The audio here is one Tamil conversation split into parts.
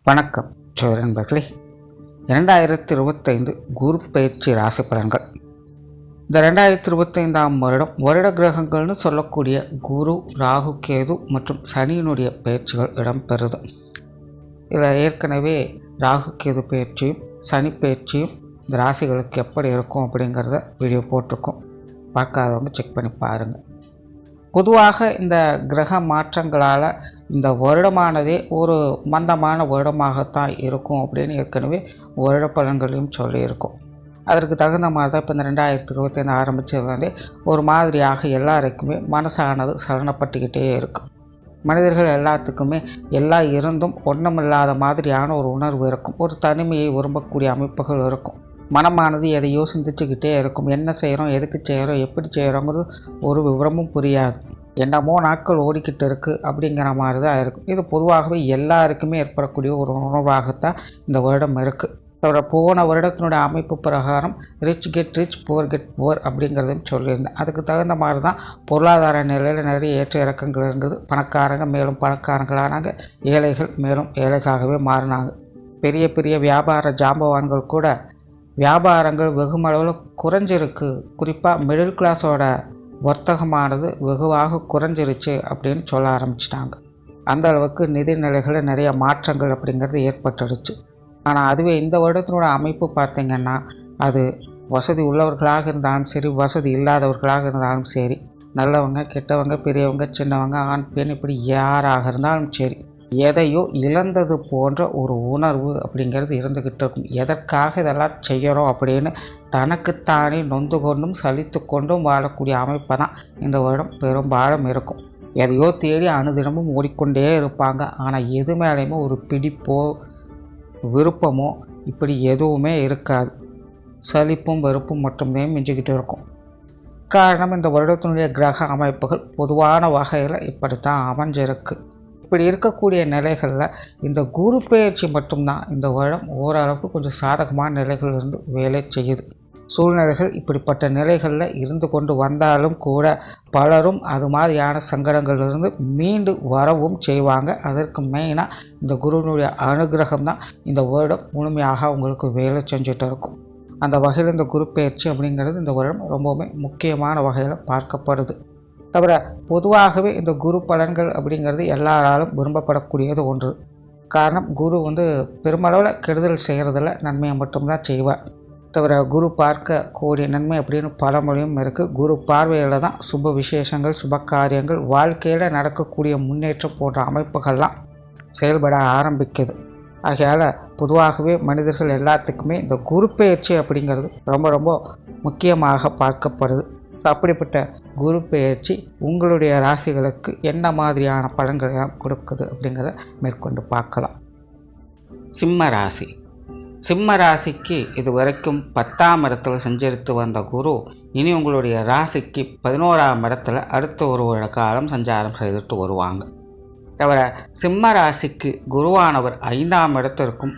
வணக்கம் நண்பர்களே. 2025 குரு பயிற்சி ராசி பலன்கள். இந்த 2025ஆம் வருட கிரகங்கள்னு சொல்லக்கூடிய குரு, ராகு, கேது மற்றும் சனியினுடைய பயிற்சிகள் இடம்பெறுது. இதில் ஏற்கனவே ராகு கேது பயிற்சியும் சனி பயிற்சியும் இந்த ராசிகளுக்கு எப்படி இருக்கும் அப்படிங்கிறத வீடியோ போட்டிருக்கோம். பார்க்காதவங்க செக் பண்ணி பாருங்கள். பொதுவாக இந்த கிரக மாற்றங்களால் இந்த வருடமானதே ஒரு மந்தமான வருடமாகத்தான் இருக்கும் அப்படின்னு ஏற்கனவே வருட பலன்களையும் சொல்லியிருக்கோம். அதற்கு தகுந்த மாதிரி தான் இப்போ இந்த 2025 ஆரம்பித்தது ஒரு மாதிரியாக எல்லாருக்குமே மனசானது சலனப்பட்டுக்கிட்டே இருக்கும். மனிதர்கள் எல்லாத்துக்குமே எல்லாம் இருந்தும் ஒன்றுமில்லாத மாதிரியான ஒரு உணர்வு இருக்கும். ஒரு தனிமையை விரும்பக்கூடிய அமைப்புகள் இருக்கும். மனமானது எதையோ சிந்திச்சுக்கிட்டே இருக்கும். என்ன செய்கிறோம், எதுக்கு செய்கிறோம், எப்படி செய்கிறோங்கிறது ஒரு விவரமும் புரியாது. என்னமோ நாட்கள் ஓடிக்கிட்டு இருக்குது அப்படிங்கிற மாதிரி தான் இருக்கும். இது பொதுவாகவே எல்லாருக்குமே ஏற்படக்கூடிய ஒரு உணர்வாகத்தான் இந்த வருடம் இருக்குது. தவிர போன வருடத்தினுடைய அமைப்பு பிரகாரம் rich get rich, poor get poor அப்படிங்கிறதும் சொல்லியிருந்தேன். அதுக்கு தகுந்த மாதிரி தான் பொருளாதார நிலையில் நிறைய ஏற்ற இறக்கங்கள் இருந்தது. பணக்காரங்க மேலும் பணக்காரங்களானாங்க, ஏழைகள் மேலும் ஏழைகளாகவே மாறினாங்க. பெரிய பெரிய வியாபார ஜாம்பவான்கள் கூட வியாபாரங்கள் வெகுமளவில் குறைஞ்சிருக்கு. குறிப்பாக மிடில் கிளாஸோட வர்த்தகமானது வெகுவாக குறைஞ்சிருச்சு அப்படின்னு சொல்ல ஆரம்பிச்சிட்டாங்க. அந்த அளவுக்கு நிதி நிலைகளில் நிறைய மாற்றங்கள் அப்படிங்கிறது ஏற்பட்டுடுச்சு. ஆனால் அதுவே இந்த வருடத்தினோட அமைப்பு பார்த்திங்கன்னா, அது வசதி உள்ளவர்களாக இருந்தாலும் சரி, வசதி இல்லாதவர்களாக இருந்தாலும் சரி, நல்லவங்க கெட்டவங்க, பெரியவங்க சின்னவங்க, ஆண் பெண், இப்படி யாராக இருந்தாலும் சரி, எதையோ இழந்தது போன்ற ஒரு உணர்வு அப்படிங்கிறது இருந்துக்கிட்டு இருக்கும். எதற்காக இதெல்லாம் செய்கிறோம் அப்படின்னு தனக்குத்தானே நொந்து கொண்டும் சலித்து கொண்டும் வாழக்கூடிய அமைப்பை தான் இந்த வருடம் பெரும்பாலும் இருக்கும். எதையோ தேடி அனுதினமும் ஓடிக்கொண்டே இருப்பாங்க. ஆனால் எது மேலேயுமே ஒரு பிடிப்போ விருப்பமோ இப்படி எதுவுமே இருக்காது. சலிப்பும் வெறுப்பும் மட்டுமே மிஞ்சிக்கிட்டு இருக்கும். காரணம், இந்த வருடத்தினுடைய கிரக அமைப்புகள் பொதுவான வகையில் இப்படித்தான் அமைஞ்சிருக்கு. இப்படி இருக்கக்கூடிய நிலைகளில் இந்த குரு பெயர்ச்சி மட்டும்தான் இந்த வருடம் ஓரளவுக்கு கொஞ்சம் சாதகமான நிலைகள் இருந்து வேலை செய்யுது. சூழ்நிலைகள் இப்படிப்பட்ட நிலைகளில் இருந்து கொண்டு வந்தாலும் கூட பலரும் அது மாதிரியான சங்கடங்களிலிருந்து மீண்டு வரவும் செய்வாங்க. அதற்கு மெயினாக இந்த குருவினுடைய அனுகிரகம் தான் இந்த வருடம் முழுமையாக அவங்களுக்கு வேலை செஞ்சுட்டு இருக்கும். அந்த வகையில் இந்த குரு பெயர்ச்சி அப்படிங்கிறது இந்த வருடம் ரொம்பவுமே முக்கியமான வகையில் பார்க்கப்படுது. தவிர பொதுவாகவே இந்த குரு பலன்கள் அப்படிங்கிறது எல்லாராலும் விரும்பப்படக்கூடியது ஒன்று. காரணம், குரு பெருமளவில் கெடுதல் செய்கிறதில்ல, நன்மையை மட்டும்தான் செய்வார். தவிர குரு பார்க்க கூடிய நன்மை அப்படின்னு பழமொழியும் இருக்குது. குரு பார்வையில் தான் சுப விசேஷங்கள், சுப காரியங்கள், வாழ்க்கையில் நடக்கக்கூடிய முன்னேற்றம் போன்ற அமைப்புகள்லாம் செயல்பட ஆரம்பிக்குது. ஆகையால் பொதுவாகவே மனிதர்கள் எல்லாத்துக்குமே இந்த குரு பெயர்ச்சி அப்படிங்கிறது ரொம்ப ரொம்ப முக்கியமாக பார்க்கப்படுது. அப்படிப்பட்ட குரு பெயர்ச்சி உங்களுடைய ராசிகளுக்கு என்ன மாதிரியான பலன்களை கொடுக்குது அப்படிங்கிறத மேற்கொண்டு பார்க்கலாம். சிம்ம ராசி. சிம்ம ராசிக்கு இது வரைக்கும் 10ஆம் இடத்துல சஞ்சரித்து வந்த குரு இனி உங்களுடைய ராசிக்கு 11ஆம் இடத்துல அடுத்த ஒரு வருட காலம் சஞ்சாரம் செய்துட்டு வருவாங்க. தவிர சிம்ம ராசிக்கு குருவானவர் 5ஆம் இடத்திற்கும்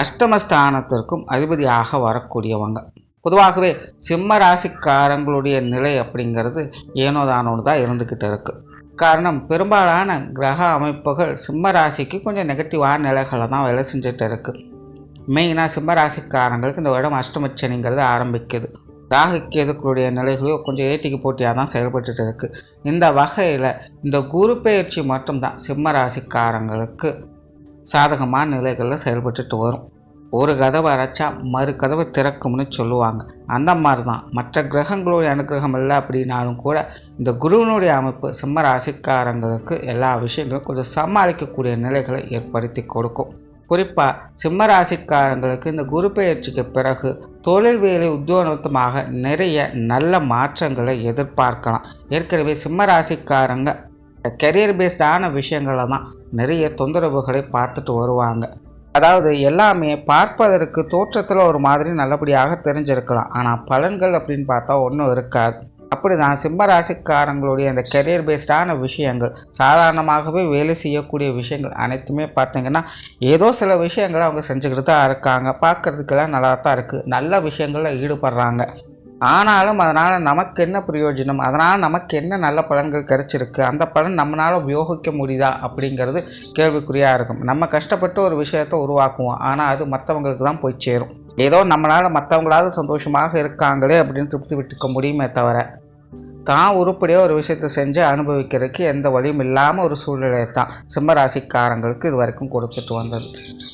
அஷ்டமஸ்தானத்திற்கும் அதிபதியாக வரக்கூடியவங்க. பொதுவாகவே சிம்ம ராசிக்காரங்களுடைய நிலை அப்படிங்கிறது ஏனோதானோன்னு தான் இருந்துக்கிட்டு இருக்குது. காரணம், பெரும்பாலான கிரக அமைப்புகள் சிம்ம ராசிக்கு கொஞ்சம் நெகட்டிவான நிலைகளை தான் வேலை செஞ்சுட்டு இருக்குது. மெயினாக சிம்ம ராசிக்காரங்களுக்கு இந்த வருடம் அஷ்டமச்சனிங்கிறது ஆரம்பிக்குது. ராகு கேதுக்களுடைய நிலைகளையும் கொஞ்சம் ஏட்டிக்கு போட்டியாக தான் செயல்பட்டு இருக்குது. இந்த வகையில் இந்த குரு பெயர்ச்சி மட்டும்தான் சிம்ம ராசிக்காரங்களுக்கு சாதகமான நிலைகளில் செயல்பட்டுட்டு வரும். ஒரு கதவை அரைச்சா மறு கதவை திறக்கும்னு சொல்லுவாங்க. அந்த மாதிரி தான் மற்ற கிரகங்களுடைய அனுகிரகம் இல்லை அப்படின்னாலும் கூட இந்த குருவினுடைய அமைப்பு சிம்ம ராசிக்காரங்களுக்கு எல்லா விஷயங்களும் கொஞ்சம் சமாளிக்கக்கூடிய நிலைகளை ஏற்படுத்தி கொடுக்கும். குறிப்பாக சிம்ம ராசிக்காரங்களுக்கு இந்த குரு பெயர்ச்சிக்கு பிறகு தொழில் வேலை உத்தியோகமாக நிறைய நல்ல மாற்றங்களை எதிர்பார்க்கலாம். ஏற்கனவே சிம்ம ராசிக்காரங்க கெரியர் பேஸ்டான விஷயங்களை தான் நிறைய தொந்தரவுகளை பார்த்துட்டு வருவாங்க. அதாவது எல்லாமே பார்ப்பதற்கு தோற்றத்தில் ஒரு மாதிரி நல்லபடியாக தெரிஞ்சிருக்கலாம், ஆனால் பலன்கள் அப்படின்னு பார்த்தா ஒன்றும் இருக்காது. அப்படி தான் சிம்ம ராசிக்காரங்களுடைய அந்த கெரியர் பேஸ்டான விஷயங்கள், சாதாரணமாகவே வேலை செய்யக்கூடிய விஷயங்கள் அனைத்துமே பார்த்திங்கன்னா ஏதோ சில விஷயங்களை அவங்க செஞ்சுக்கிட்டு தான் இருக்காங்க. பார்க்குறதுக்கெல்லாம் நல்லா தான் இருக்குது. நல்ல விஷயங்களில் ஈடுபடுறாங்க. ஆனாலும் அதனால் நமக்கு என்ன பிரயோஜனம், அதனால் நமக்கு என்ன நல்ல பலன்கள் கிடைச்சிருக்கு, அந்த பலன் நம்மளால் உபயோகிக்க முடியுதா அப்படிங்கிறது கேள்விக்குறியாக இருக்கும். நம்ம கஷ்டப்பட்டு ஒரு விஷயத்தை உருவாக்குவோம், ஆனால் அது மற்றவங்களுக்கு தான் போய் சேரும். ஏதோ நம்மளால் மற்றவங்களாவது சந்தோஷமாக இருக்காங்களே அப்படின்னு திருப்தி விட்டுக்க முடியுமே தவிர, தான் உருப்படியாக ஒரு விஷயத்தை செஞ்சு அனுபவிக்கிறதுக்கு எந்த வழியும் இல்லாமல் ஒரு சூழ்நிலையை தான் சிம்மராசிக்காரங்களுக்கு இது வரைக்கும் கொடுத்துட்டு வந்தது.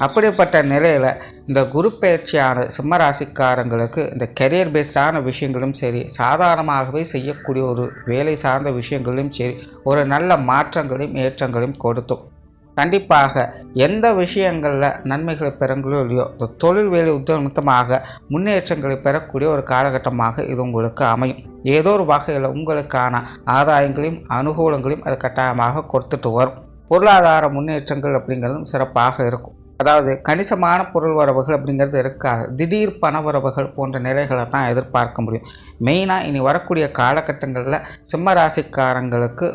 அப்படிப்பட்ட நிலையில் இந்த குரு பயிற்சியான சிம்மராசிக்காரங்களுக்கு இந்த கெரியர் பேஸ்டான விஷயங்களும் சரி, சாதாரணமாகவே செய்யக்கூடிய ஒரு வேலை சார்ந்த விஷயங்களும் சரி, ஒரு நல்ல மாற்றங்களையும் ஏற்றங்களையும் கொடுத்தோம். கண்டிப்பாக எந்த விஷயங்களில் நன்மைகளை பெறங்களோ இல்லையோ, தொழில் வேலை உத்தமமாக முன்னேற்றங்களை பெறக்கூடிய ஒரு காலகட்டமாக இது உங்களுக்கு அமையும். ஏதோ ஒரு வகையில் உங்களுக்கான ஆதாயங்களையும் அனுகூலங்களையும் அது கட்டாயமாக கொடுத்துட்டு வரும். பொருளாதார முன்னேற்றங்கள் அப்படிங்கிறதும் சிறப்பாக இருக்கும். அதாவது கணிசமான பொருள் வரவுகள் அப்படிங்கிறது இருக்காது. திடீர் பண வரவுகள் போன்ற நிலைகளை தான் எதிர்பார்க்க முடியும். மெயினாக இனி வரக்கூடிய காலகட்டங்களில் சிம்மராசிக்காரங்களுக்கு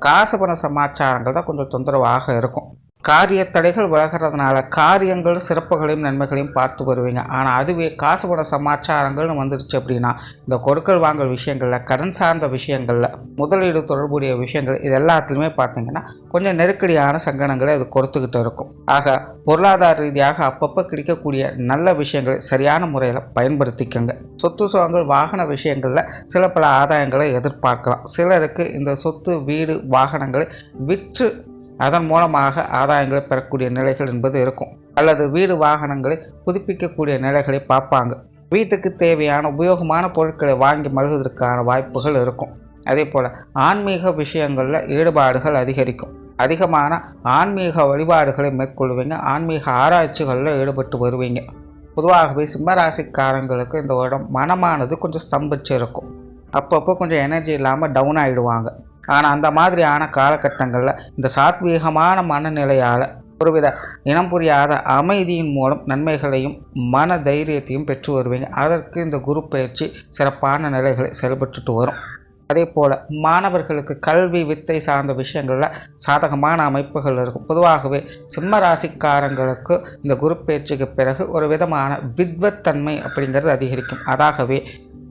காசு பண சமாச்சாரங்கள் தான் கொஞ்சம் தொந்தரவாக இருக்கும். காரிய தடைகள் விலகிறதுனால காரியங்கள் சிறப்புகளையும் நன்மைகளையும் பார்த்து வருவீங்க. ஆனால் அதுவே காசு பண சமாச்சாரங்கள்னு வந்துடுச்சு அப்படின்னா, இந்த கொடுக்கல் வாங்கல் விஷயங்களில், கடன் சார்ந்த விஷயங்களில், முதலீடு தொடர்புடைய விஷயங்கள் இது எல்லாத்துலேயுமே பார்த்தீங்கன்னா கொஞ்சம் நெருக்கடியான சங்கடங்களை அது கொடுத்துக்கிட்டு இருக்கும். ஆக பொருளாதார ரீதியாக அப்பப்போ கிடைக்கக்கூடிய நல்ல விஷயங்களை சரியான முறையில் பயன்படுத்திக்கங்க. சொத்து சுகங்கள் வாகன விஷயங்களில் சில பல ஆதாயங்களை எதிர்பார்க்கலாம். சிலருக்கு இந்த சொத்து வீடு வாகனங்களை விற்று அதன் மூலமாக ஆதாயங்களை பெறக்கூடிய நிலைகள் என்பது இருக்கும். அல்லது வீடு வாகனங்களை புதுப்பிக்கக்கூடிய நிலைகளை பார்ப்பாங்க. வீட்டுக்கு தேவையான உபயோகமான பொருட்களை வாங்கி மகிழ்வதற்கான வாய்ப்புகள் இருக்கும். அதே போல் ஆன்மீக விஷயங்களில் ஈடுபாடுகள் அதிகரிக்கும். அதிகமான ஆன்மீக வழிபாடுகளை மேற்கொள்வீங்க. ஆன்மீக ஆராய்ச்சிகளில் ஈடுபட்டு வருவீங்க. பொதுவாகவே சிம்மராசிக்காரங்களுக்கு இந்த வருடம் மனமானது கொஞ்சம் ஸ்தம்பிச்சு இருக்கும். அப்பப்போ கொஞ்சம் எனர்ஜி இல்லாமல் டவுன் ஆகிடுவாங்க. ஆனால் அந்த மாதிரியான காலகட்டங்களில் இந்த சாத்வீகமான மனநிலையால் ஒருவித இனம் புரியாத அமைதியின் மூலம் நன்மைகளையும் மன தைரியத்தையும் பெற்று வருவீங்க. அதற்கு இந்த குரு பயிற்சி சிறப்பான நிலைகளை செயல்பட்டு வரும். அதே போல் மாணவர்களுக்கு கல்வி வித்தை சார்ந்த விஷயங்களில் சாதகமான அமைப்புகள் இருக்கும். பொதுவாகவே சிம்மராசிக்காரங்களுக்கு இந்த குரு பயிற்சிக்கு பிறகு ஒரு விதமான வித்வத்தன்மை அப்படிங்கிறது அதிகரிக்கும். அதாகவே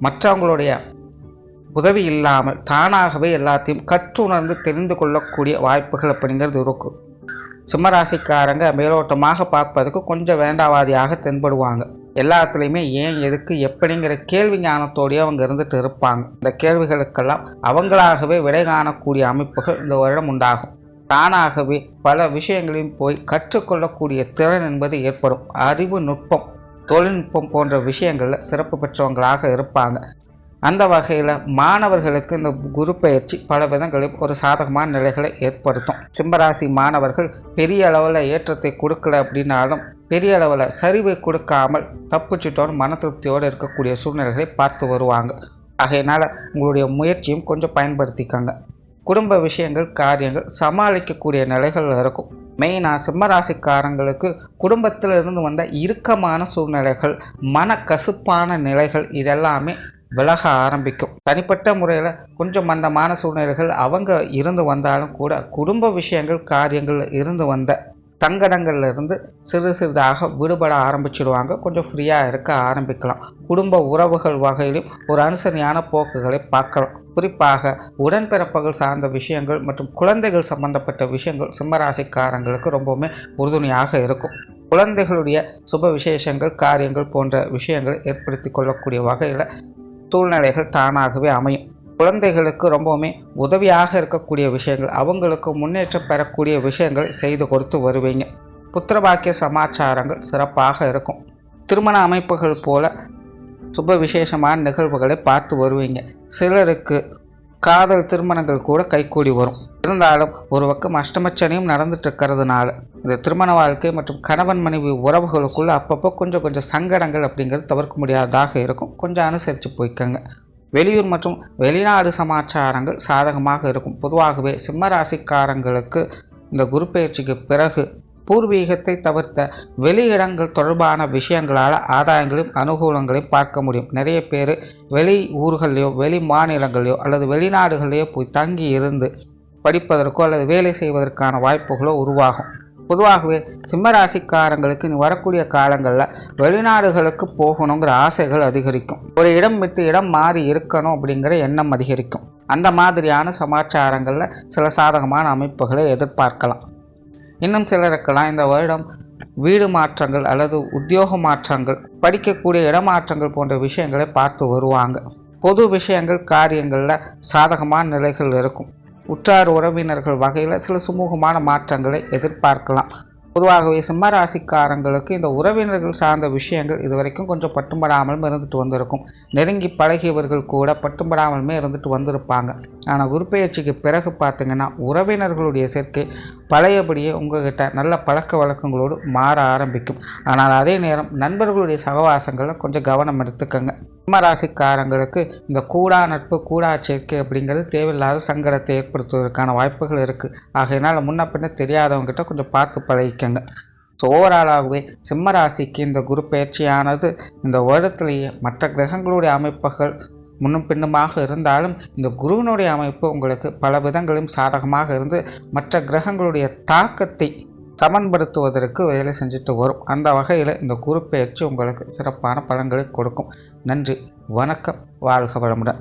மற்றவங்களுடைய உதவி இல்லாமல் தானாகவே எல்லாத்தையும் கற்றுணர்ந்து தெரிந்து கொள்ளக்கூடிய வாய்ப்புகள் அப்படிங்கிறது இருக்கும். சிம்மராசிக்காரங்க மேலோட்டமாக பார்ப்பதற்கு கொஞ்சம் வேண்டாவாதியாக தென்படுவாங்க. எல்லாத்துலேயுமே ஏன் எதுக்கு எப்படிங்கிற கேள்வி ஞானத்தோடையே அவங்க இருந்துட்டு இருப்பாங்க. இந்த கேள்விகளுக்கெல்லாம் அவங்களாகவே விடை காணக்கூடிய அமைப்புகள் இந்த வருடம் உண்டாகும். தானாகவே பல விஷயங்களையும் போய் கற்றுக்கொள்ளக்கூடிய திறன் என்பது ஏற்படும். அறிவு நுட்பம், தொழில்நுட்பம் போன்ற விஷயங்களில் சிறப்பு பெற்றவங்களாக இருப்பாங்க. அந்த வகையில் மாணவர்களுக்கு இந்த குரு பயிற்சி பல விதங்களில் ஒரு சாதகமான நிலைகளை ஏற்படுத்தும். சிம்மராசி மாணவர்கள் பெரிய அளவில் ஏற்றத்தை கொடுக்கல அப்படின்னாலும் பெரிய அளவில் சரிவை கொடுக்காமல் தப்புச்சிட்டோடு மன திருப்தியோடு இருக்கக்கூடிய சூழ்நிலைகளை பார்த்து வருவாங்க. ஆகையினால் உங்களுடைய முயற்சியும் கொஞ்சம் பயன்படுத்திக்கங்க. குடும்ப விஷயங்கள் காரியங்கள் சமாளிக்கக்கூடிய நிலைகள் இருக்கும். மெயினாக சிம்மராசிக்காரங்களுக்கு குடும்பத்தில் இருந்து வந்த இறுக்கமான சூழ்நிலைகள், மன கசுப்பான நிலைகள் இதெல்லாமே விலக ஆரம்பிக்கும். தனிப்பட்ட முறையில் கொஞ்சம் மந்தமான சூழ்நிலைகள் அவங்க இருந்து வந்தாலும் கூட குடும்ப விஷயங்கள் காரியங்கள் இருந்து வந்த சங்கடங்கள்ல இருந்து சிறு சிறிதாக விடுபட ஆரம்பிச்சிடுவாங்க. கொஞ்சம் ஃப்ரீயாக இருக்க ஆரம்பிக்கலாம். குடும்ப உறவுகள் வகையிலும் ஒரு அனுசரணையான போக்குகளை பார்க்கலாம். குறிப்பாக உடன்பிறப்புகள் சார்ந்த விஷயங்கள் மற்றும் குழந்தைகள் சம்பந்தப்பட்ட விஷயங்கள் சிம்மராசிக்காரங்களுக்கு ரொம்பவுமே உறுதுணையாக இருக்கும். குழந்தைகளுடைய சுப விசேஷங்கள் காரியங்கள் போன்ற விஷயங்களை ஏற்படுத்தி கொள்ளக்கூடிய வகையில் சூழ்நிலைகள் தானாகவே அமையும். குழந்தைகளுக்கு ரொம்பவுமே உதவியாக இருக்கக்கூடிய விஷயங்கள், அவங்களுக்கு முன்னேற்றம் பெறக்கூடிய விஷயங்கள் செய்து கொடுத்து வருவீங்க. புத்திரபாக்கிய சமாச்சாரங்கள் சிறப்பாக இருக்கும். திருமண அமைப்புகள் போல சுப விசேஷமான நிகழ்வுகளை பார்த்து வருவீங்க. சிலருக்கு காதல் திருமணங்கள் கூட கைகூடி வரும். இருந்தாலும் ஒரு பக்கம் அஷ்டமச்சனியும் நடந்துட்டு இருக்கிறதுனால இந்த திருமண வாழ்க்கை மற்றும் கணவன் மனைவி உறவுகளுக்குள்ள அப்பப்போ கொஞ்சம் சங்கடங்கள் அப்படிங்கிறது தவிர்க்க முடியாததாக இருக்கும். கொஞ்சம் அனுசரித்து போய்க்கங்க. வெளியூர் மற்றும் வெளிநாடு சமாச்சாரங்கள் சாதகமாக இருக்கும். பொதுவாகவே சிம்மராசிக்காரங்களுக்கு இந்த குரு பயிற்சிக்கு பிறகு பூர்வீகத்தை தவிர்த்த வெளியிடங்கள் தொடர்பான விஷயங்களால் ஆதாயங்களையும் அனுகூலங்களையும் பார்க்க முடியும். நிறைய பேர் வெளி ஊர்களையோ வெளி மாநிலங்களையோ அல்லது வெளிநாடுகளையோ போய் தங்கி இருந்து படிப்பதற்கோ அல்லது வேலை செய்வதற்கான வாய்ப்புகளோ உருவாகும். பொதுவாகவே சிம்ம ராசிக்காரங்களுக்கு இனி வரக்கூடிய காலங்களில் வெளிநாடுகளுக்கு போகணுங்கிற ஆசைகள் அதிகரிக்கும். ஒரு இடம் விட்டு இடம் மாறி இருக்கணும் அப்படிங்கிற எண்ணம் அதிகரிக்கும். அந்த மாதிரியான சமாச்சாரங்களில் சில சாதகமான அமைப்புகளை எதிர்பார்க்கலாம். இன்னும் சிலருக்கெல்லாம் இந்த வருடம் வீடு மாற்றங்கள் அல்லது உத்தியோக மாற்றங்கள், படிக்கக்கூடிய இடமாற்றங்கள் போன்ற விஷயங்களை பார்த்து வருவாங்க. பொது விஷயங்கள் காரியங்களில் சாதகமான நிலைகள் இருக்கும். உற்றார் உறவினர்கள் வகையில் சில சுமூகமான மாற்றங்களை எதிர்பார்க்கலாம். பொதுவாகவே சிம்ம ராசிக்காரங்களுக்கு இந்த உறவினர்கள் சார்ந்த விஷயங்கள் இதுவரைக்கும் கொஞ்சம் பட்டும்படாமலும் இருந்துட்டு வந்திருக்கும். நெருங்கி பழகியவர்கள் கூட பட்டும்படாமலுமே இருந்துட்டு வந்திருப்பாங்க. ஆனால் குரு பெயர்ச்சிக்கு பிறகு பார்த்திங்கன்னா உறவினர்களுடைய சேர்க்கை பழையபடியே உங்கள்கிட்ட நல்ல பழக்க வழக்கங்களோடு மாற ஆரம்பிக்கும். ஆனால் அதே நேரம் நண்பர்களுடைய சகவாசங்களில் கொஞ்சம் கவனம் எடுத்துக்கங்க. சிம்ம ராசிக்காரங்களுக்கு இந்த கூடா நட்பு கூடா சேர்க்கை அப்படிங்கிறது தேவையில்லாத சங்கடத்தை ஏற்படுத்துவதற்கான வாய்ப்புகள் இருக்குது. ஆகையினால் முன்ன பின்ன தெரியாதவங்ககிட்ட கொஞ்சம் பார்த்து பழகிக்கங்க. ஸோ ஓவராலாகவே சிம்ம ராசிக்கு இந்த குரு பயிற்சியானது இந்த வருடத்திலேயே மற்ற கிரகங்களுடைய அமைப்புகள் முன்னும் பின்னுமாக இருந்தாலும் இந்த குருவினுடைய அமைப்பு உங்களுக்கு பல விதங்களும் சாதகமாக இருந்து மற்ற கிரகங்களுடைய தாக்கத்தை சமன்படுத்துவதற்கு வேலை செஞ்சுட்டு வரும். அந்த வகையில் இந்த குரு பெயர்ச்சி உங்களுக்கு சிறப்பான பலன்களை கொடுக்கும். நன்றி, வணக்கம், வாழ்க வளமுடன்.